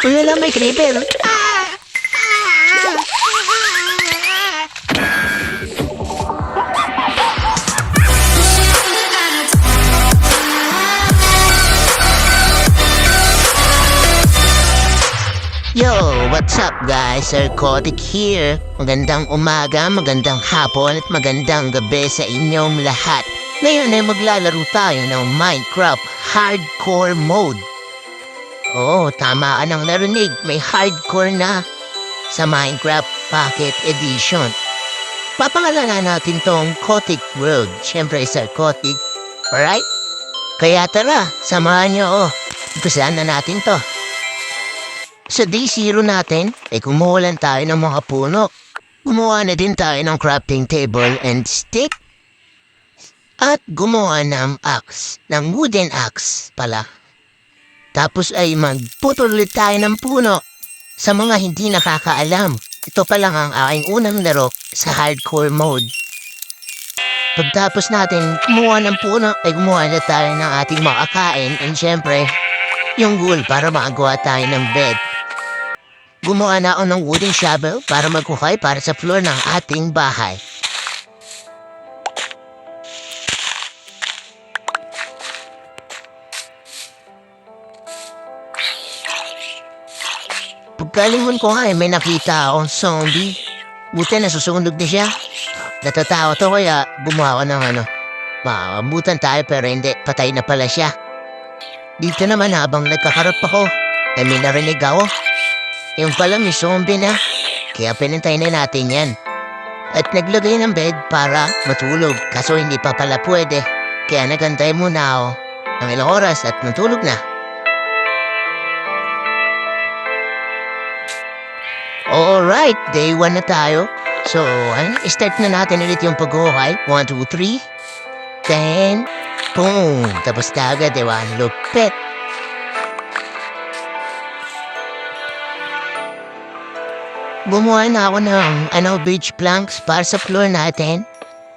Uy, wala, may creeper. Yo, what's up guys? Sir Kotik here. Magandang umaga, magandang hapon at magandang gabi sa inyong lahat. Ngayon ay maglalaro tayo ng Minecraft Hardcore Mode. Oo, tama ka nang narinig. May hardcore na sa Minecraft Pocket Edition. Papangalanan natin tong Kotik World. Siyempre, Sir Kotik. Alright? Kaya tara, samahan niyo ako. Umpisahan na natin to. Sa day 0 natin, ay kumuha lang tayo ng mga puno. Gumawa na din tayo ng crafting table and stick. At gumawa ng axe, ng wooden axe pala. Tapos ay magputol ulit tayo ng puno. Sa mga hindi nakakaalam, ito pa lang ang aking unang laro sa hardcore mode. Pagtapos natin kumuha ng puno, ay gumawa na tayo ng ating makakain and syempre, yung wool para makagawa tayo ng bed. Gumawa na ako ng wooden shovel para magkukay para sa floor ng ating bahay. Pagkalingon ko nga may nakita akong zombie. Buti na susunog na siya. Natatakot ako kaya gumawa ko ng makakambutan tayo pero hindi, patay na pala siya. Dito naman habang nagkakarap ako, ay may narinig ako. Yung pala may zombie na, kaya pinintay na natin yan. At naglagay ng bed para matulog, kaso hindi pa pala pwede. Kaya nagantay muna ako ng ilang oras at natulog na. Alright, day 1 na tayo. So, start na natin ulit yung pag-uhukay. 1, 2, 3. Then, boom! Tapos na agad, diba? Lupit! Bumuha na ako ng beach planks para sa floor natin.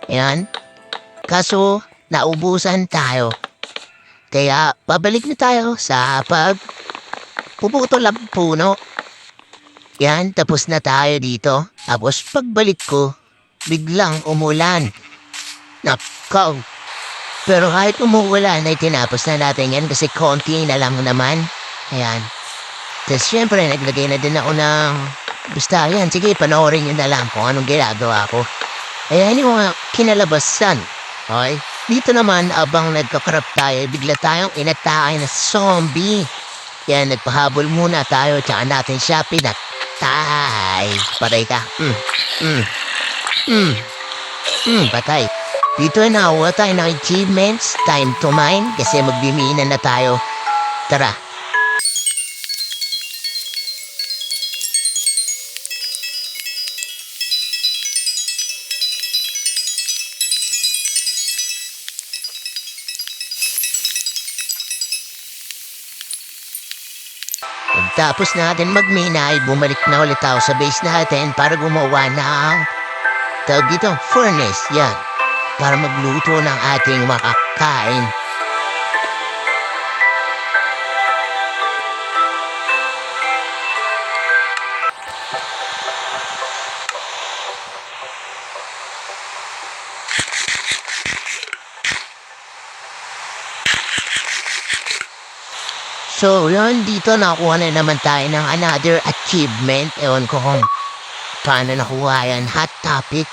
Ayan. Kaso, naubusan tayo. Kaya, pabalik na tayo sa puputol ang puno. Yan, tapos na tayo dito. Tapos, pagbalik ko, biglang umulan. Nakaw. Pero kahit umuulan, ay tinapos na natin yan kasi konti na lang naman. Ayan. Tapos, syempre, naglagay na din ako ng... Basta yan, sige, panoorin nyo na lang kung anong ginagawa ko. Ayan yung kinalabasan. Okay? Dito naman, abang nagkakarap tayo, bigla tayong inatake na zombie. Yan, nagpahabol muna tayo, tsaka natin siya pinatay. Patay ka. Patay. Dito na, nakuha tayo ng achievements, time to mine, kasi magbimiinan na tayo. Tara. Pagtapos natin magmina ay bumalik na ulit ako sa base natin para gumawa ng tawag dito, furnace, yan. Para magluto ng ating makakain. So, yun, dito nakuha na naman tayo ng another achievement. Ewan ko kung paano nakuha yan. Hot topic.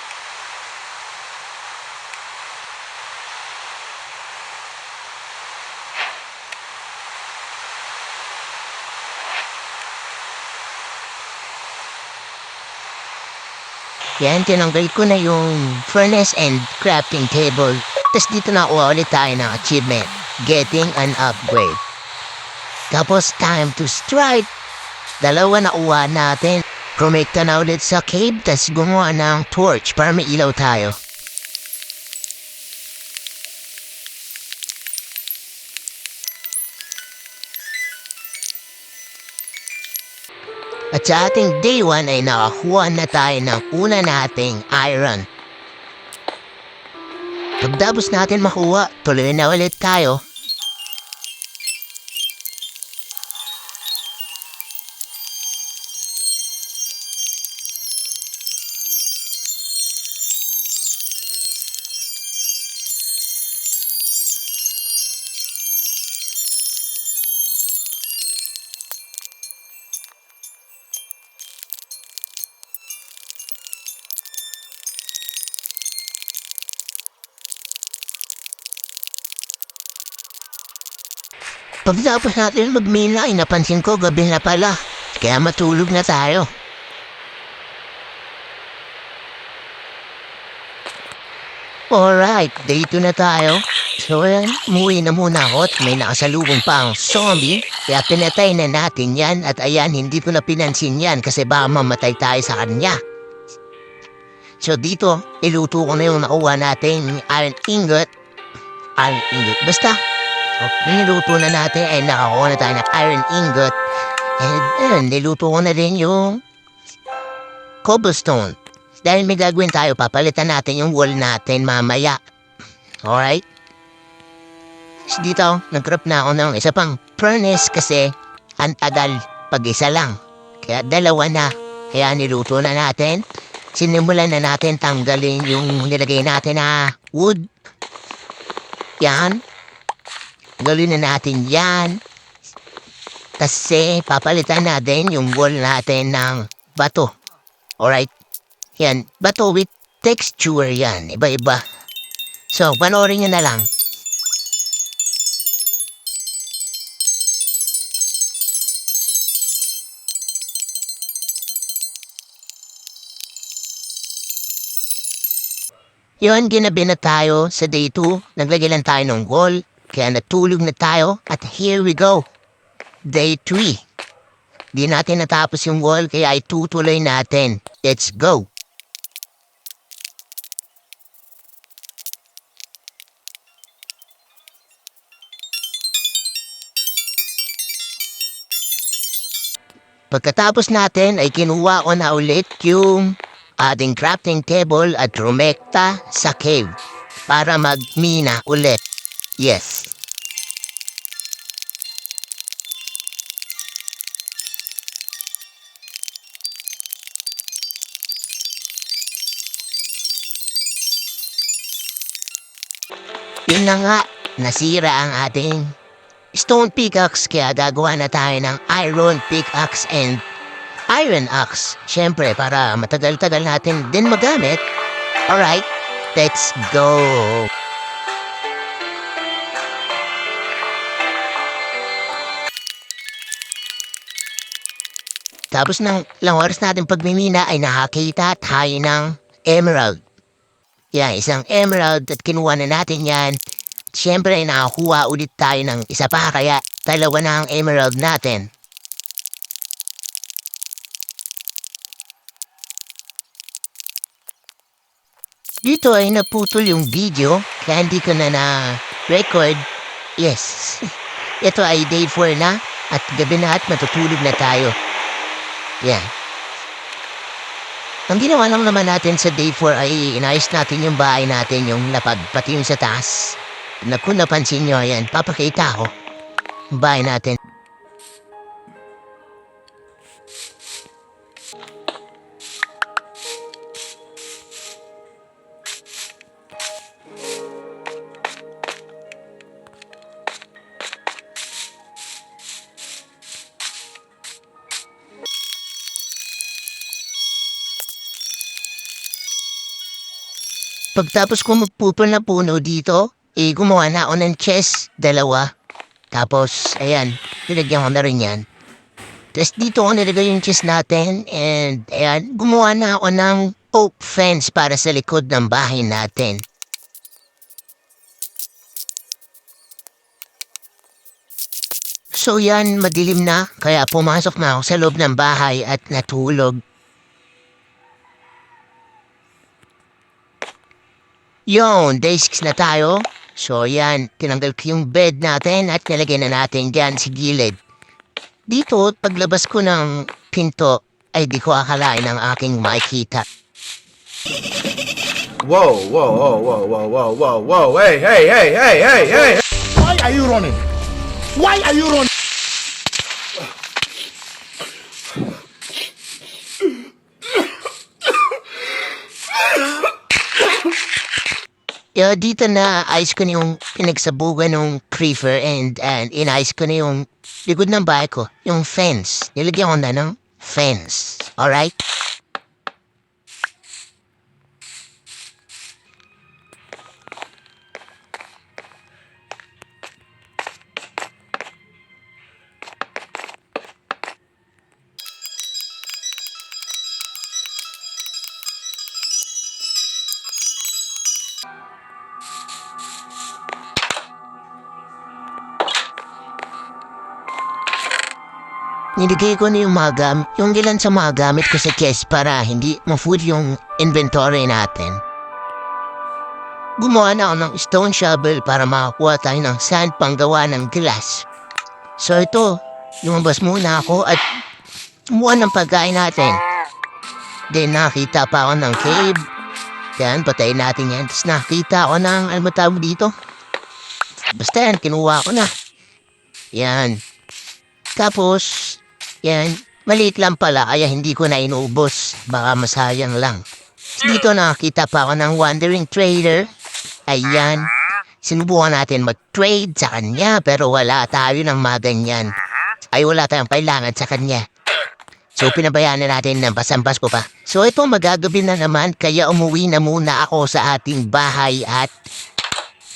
Yan, tinanggal ko na yung furnace and crafting table. Tapos dito nakuha ulit tayo ng achievement. Getting an upgrade. Tapos, time to strike. 2 nakuha natin. Promekta na ulit sa cave, tas gumawa ng torch para may ilaw tayo. At sa ating day 1 ay nakakuha na tayo ng una nating iron. Pagtapos natin makuha, tuloy na ulit tayo. Pagkatapos natin magmina ay napansin ko gabi na pala. Kaya matulog na tayo. Alright, day 2 na tayo. So yan, umuwi na muna ako at may nakasalubong pa ang zombie. Kaya pinatay na natin yan at ayan, hindi ko na pinansin yan kasi baka mamatay tayo sa kanya. So dito, iluto ko na yung nakuha natin iron ingot. Iron ingot, basta. So, niluto na natin ay nakakuha na tayo ng iron ingot. And ayun, niluto ko na rin yung cobblestone. Dahil may gagawin tayo, papalitan natin yung wall natin mamaya. Alright? So dito, nag-crop na ako ng isa pang furnace kasi ang tagal pag-isa lang. Kaya dalawa na. Kaya niluto na natin. Sinimulan na natin tanggalin yung nilagay natin na wood. Yan. Gawin na natin yan. Kasi papalitan natin yung wall natin ng bato. Alright? Yan. Bato with texture yan. Iba-iba. So, panoorin nyo na lang. Yun, ginabi na tayo sa day 2. Naglagay lang tayo ng wall. Kaya natulog na tayo. At here we go. Day 3. Di natin natapos yung wall kaya itutuloy natin. Let's go. Pagkatapos natin ay kinuha ko na ulit yung ating crafting table at rumekta sa cave para magmina ulit. Yes. Yun na nga, nasira ang ating stone pickaxe kaya gagawa na tayo ng iron pickaxe and iron axe. Siyempre, para matagal-tagal natin din magamit. Alright, let's go! Tapos ng ilang oras natin pagmimina ay nakakita tayo ng emerald. Yan, isang emerald at kinuha na natin yan. Siyempre, nakakuha ulit tayo ng isa pa kaya dalawa na ang emerald natin. Dito ay naputol yung video kaya hindi ko na na-record. Yes, ito ay day 4 na at gabi na at matutulog na tayo. Yan. Ang ginawa lang naman natin sa day 4 ay inayos natin yung bahay natin, yung lapag, pati yung sa taas. Na kung napansin nyo, yan, papakita ko. Bahay natin. Pagtapos ko magpupol na puno dito, gumawa na ako ng chest, dalawa. Tapos, ayan, nilagyan ko na rin yan. Tapos dito ko nilagay yung chest natin and ayan, gumawa na ako ng oak fence para sa likod ng bahay natin. So yan, madilim na, kaya pumasok na ako sa loob ng bahay at natulog. Yon, day 6 na tayo. So yan, tinanggal ko yung bed natin at nilagay na natin dyan sa gilid. Dito, paglabas ko ng pinto, ay di ko akalain ang aking makikita. Whoa, whoa, whoa, whoa, whoa, whoa, whoa, whoa, hey, hey, hey, hey, hey, hey! Why are you running? Why are you running? Dito na ayos ko na yung pinagsabugan ng creeper and inayos ko na yung likod ng bahay ko, yung fence. Nilagyan ko na ng fence. Alright? nilagay ko na yung yung ilan sa mga gamit ko sa chest para hindi ma-full yung inventory natin. Gumawa na ako ng stone shovel para makakuha tayo ng sand panggawa ng glass. So ito, lumabas muna ako at kumuha ng pagkain natin. Then nakita pa ako ng cave. Yan, patayin natin yan. Tapos nakita ako ng, ano tawag dito? Basta yan, kinuha ko na. Yan. Tapos, yan, maliit lang pala, kaya hindi ko na inubos. Baka masayang lang. Dito nakita pa ako ng wandering trader. Ayan. Sinubukan natin mag-trade sa kanya, pero wala tayo ng mga ganyan. Ay, wala tayong kailangan sa kanya. So, pinabayaan na natin ng basampas ko pa. So, ito magagabi na naman, kaya umuwi na muna ako sa ating bahay at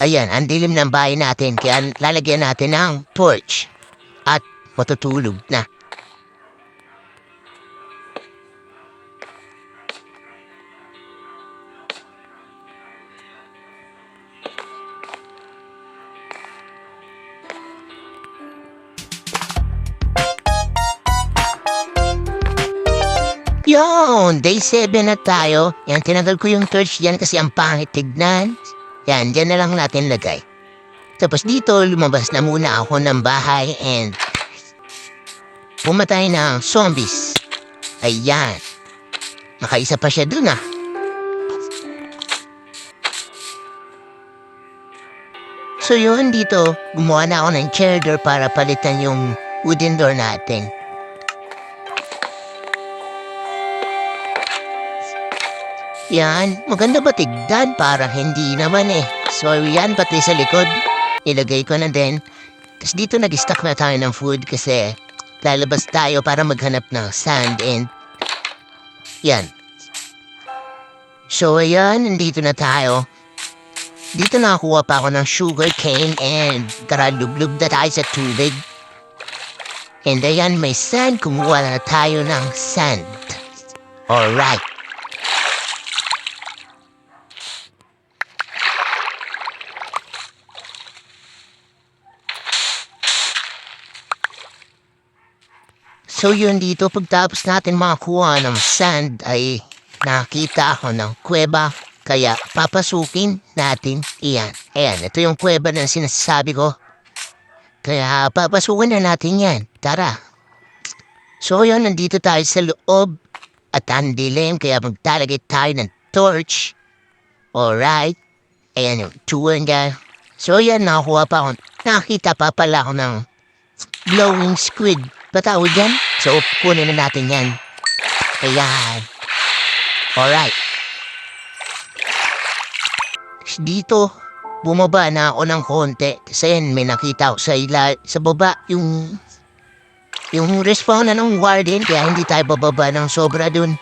ayan, ang dilim ng bahay natin, kaya lalagyan natin ng torch at matutulog na. Yon, day 7 na tayo. Yan, tinagal ko yung torch yan kasi ang pangit tignan. Yan, dyan na lang natin lagay. Tapos dito, lumabas na muna ako ng bahay and pumatay ng zombies. Ayan. Nakaisa pa siya dun ah. So yun, dito, gumawa na ako ng chair door para palitan yung wooden door natin. Yan, maganda ba tignan? Parang hindi naman eh. So yan, pati sa likod, ilagay ko na din. Tapos dito nag-stock na tayo ng food kasi lalabas tayo para maghanap ng sand and yan. So ayan, nandito na tayo. Dito nakakuha pa ako ng sugar cane and karalublub na tayo sa tubig. And ayan, may sand. Kumuha na tayo ng sand. Alright. So yun dito, pagtapos natin makakuha ng sand ay nakita ako ng kuweba. Kaya papasukin natin iyan. Ayan, ito yung kuweba na sinasabi ko. Kaya papasukin na natin yan. Tara. So yun, nandito tayo sa loob. At ang dilim, kaya magtalagay tayo ng torch. Alright. Ayan yung tuwan guy. So yan, nakakuha pa ako. Nakita pa pala ako ng glowing squid. Patawag yan? So, kunin na natin yan. Ayan. Alright. Dito, bumaba na ako ng konti. Kasi yan, may nakita ako sa baba yung respawn na ng warden. Kaya hindi tayo bababa ng sobra dun.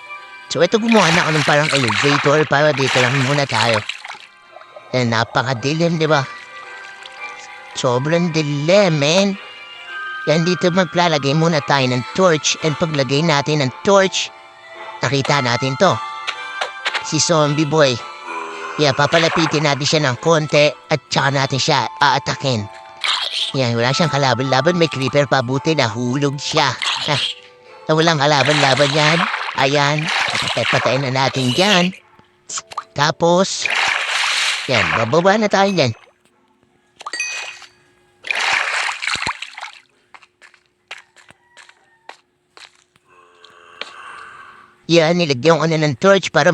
So, ito gumawa na ako ng parang elevator para dito lang muna tayo. And napakadilim, di ba? Sobrang dilim, man. Yan dito maglalagay muna tayo ng torch and paglagay natin ng torch, nakita natin to. Si zombie boy. Kaya papalapitin natin siya ng konti at saka natin siya aatakin. Yan, wala siyang kalaban-laban. May creeper pa, buti nahulog siya. Walang kalaban-laban yan. Ayan, patayin na natin yan. Tapos, yan, bababa na tayo yan. Yan, nilagyan ko na ng torch para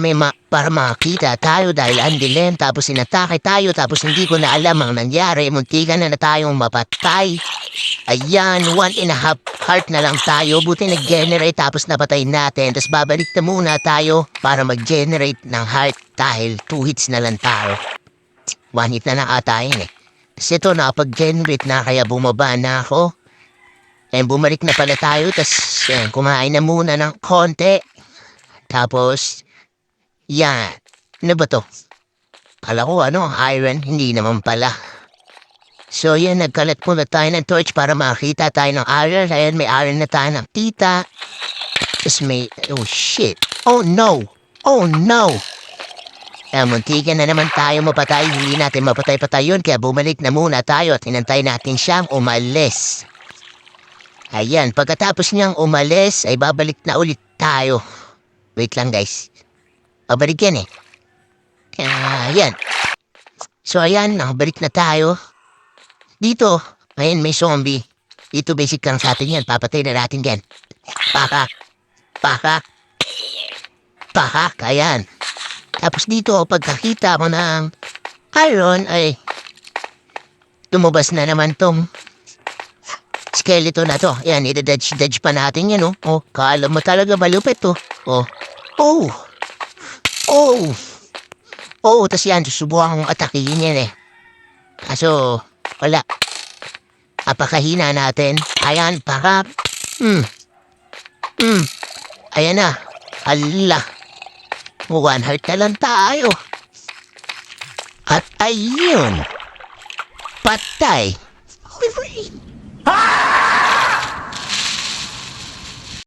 para makakita tayo dahil ang dilim. Tapos inatake tayo, tapos hindi ko na alam ang nangyari. Muntikan na tayong mapatay. Ayan, 1.5 heart na lang tayo. Buti nag-generate tapos napatay natin. Tapos babalik na muna tayo para mag-generate ng heart dahil 2 hits na lang tayo. 1 hit na ata yun eh. Kasi ito nakapag-generate na kaya bumaba na ako. And bumalik na pala tayo. Tapos kumain na muna ng konti. Tapos, yan. Ano ba to? Kala ko iron. Hindi naman pala. So yan, nagkalat muna tayo ng torch para makita tayo ng iron. Ayan, may iron na tayo ng tita. Tapos may, oh shit. Oh no. Oh no. Muntikan na naman tayo mapatay. Hindi natin mapatay-patay yun. Kaya bumalik na muna tayo at hinantay natin siyang umalis. Ayan, pagkatapos niyang umalis, ay babalik na ulit tayo. Wait lang guys. Babalik yan eh. Ayan. So ayan, nakabalik na tayo. Dito, ayan may zombie. Dito basic lang sa atin yan. Papatay na natin yan. Pakak. Pakak. Pakak. Ayan. Tapos dito, pagkakita mo ng iron, ay tumubas na naman tong skeleton na to. Ayan, idadodge pa natin yan, oh. Oh, kala mo talaga malupit, oh. Oh. Oh. Oh. Oh, tas yan, susubukan kong atakihin yan, eh. Kaso, wala. Apakahina natin. Ayan, pakap. Ayan na. Hala. 1 heart na lang tayo. At ayun. Patay.